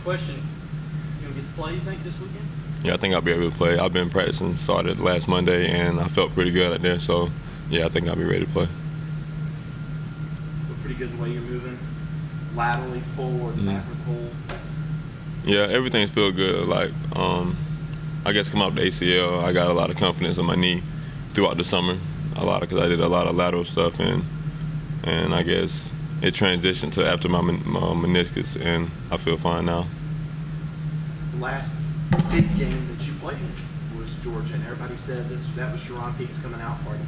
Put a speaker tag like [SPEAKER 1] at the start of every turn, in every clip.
[SPEAKER 1] question. You gonna get to play, you think, this weekend?
[SPEAKER 2] Yeah, I think I'll be able to play. I've been practicing, started last Monday, and I felt pretty good out there. So, yeah, I think I'll be ready to play.
[SPEAKER 3] Feel pretty good the way you're moving, laterally, forward, backward, hold.
[SPEAKER 2] Yeah, everything's feel good. Like, I guess coming off the ACL, I got a lot of confidence in my knee throughout the summer. Because I did a lot of lateral stuff, and I guess it transitioned to after my meniscus, and I feel fine now.
[SPEAKER 3] The last big game that you played in was Georgia, and everybody said that was Charone Peake's coming out party.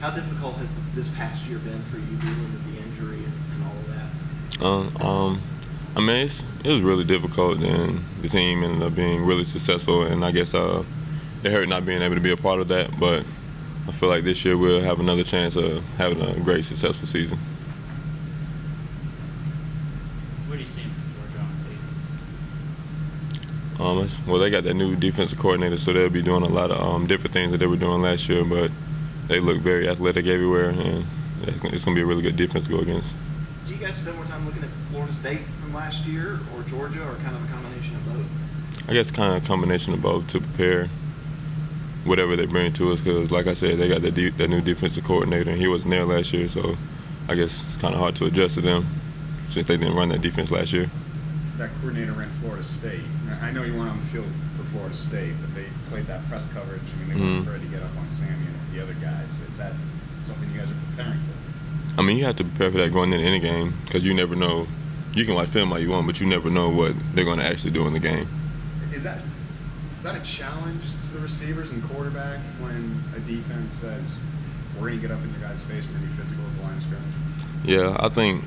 [SPEAKER 3] How difficult has this past year been for you dealing with the injury and all of that?
[SPEAKER 2] I mean, it was really difficult, and the team ended up being really successful, and I guess it hurt not being able to be a part of that, but I feel like this year we'll have another chance of having a great, successful season.
[SPEAKER 1] What do you see from Georgia on tape?
[SPEAKER 2] Well, they got that new defensive coordinator, so they'll be doing a lot of different things that they were doing last year, but they look very athletic everywhere, and it's going to be a really good defense to go against.
[SPEAKER 3] Do you guys spend more time looking at Florida State from last year or Georgia, or kind of a combination of both?
[SPEAKER 2] I guess kind of a combination of both to prepare whatever they bring to us, because like I said, they got that new defensive coordinator, and he wasn't there last year, so I guess it's kind of hard to adjust to them since they didn't run that defense last year.
[SPEAKER 4] That coordinator ran Florida State. I know you went on the field for Florida State, but they played that press coverage. I mean, they weren't afraid to get up on Sammy and the other guys. Is that something you guys are preparing for?
[SPEAKER 2] I mean, you have to prepare for that going into any game, because you never know. You can watch film all you want, but you never know what they're going to actually do in the game.
[SPEAKER 4] Is that a challenge to the receivers and quarterback when a defense says, we're going to get up in your guys' face, we're going to be physical at the line of scrimmage?
[SPEAKER 2] Yeah, I think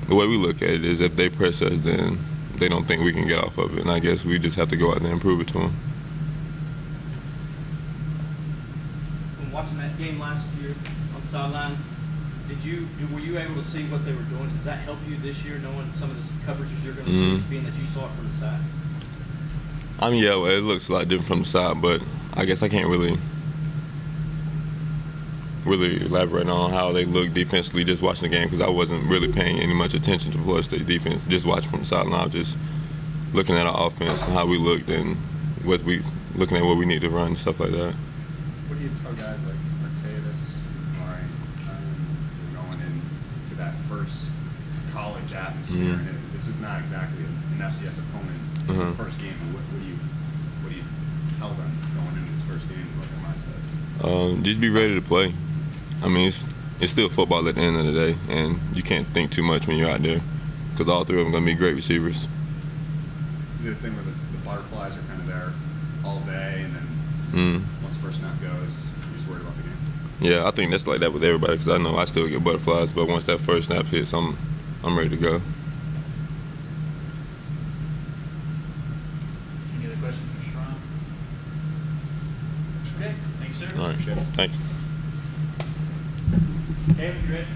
[SPEAKER 2] the way we look at it is if they press us, then they don't think we can get off of it, and I guess we just have to go out there and prove it to them.
[SPEAKER 1] When watching that game last year on the sideline, were you able to see what they were doing? Does that help you this year, knowing some of the coverages you're going to see, being that you saw it from the side?
[SPEAKER 2] I mean, yeah, well, it looks a lot different from the side, but I guess I can't really elaborate on how they look defensively just watching the game, because I wasn't really paying any much attention to Florida State defense, just watching from the sideline. I was just looking at our offense and how we looked and looking at what we need to run and stuff like that.
[SPEAKER 4] What do you tell guys like Martavis and Lauren going into that first college atmosphere? And this is not exactly an FCS opponent in the first game. What do you tell them going into this first game about their mindsets?
[SPEAKER 2] Just be ready to play. I mean, it's still football at the end of the day, and you can't think too much when you're out there, because all three of them are going to be great receivers.
[SPEAKER 4] Is it a thing where the butterflies are kind of there all day, and then once first snap goes, you're just worried about the game?
[SPEAKER 2] Yeah, I think that's like that with everybody, because I know I still get butterflies, but once that first snap hits, I'm ready to go.
[SPEAKER 1] Any other questions for Charone? Okay, thank you, sir.
[SPEAKER 2] All right, thank you.
[SPEAKER 1] Hey, you ready?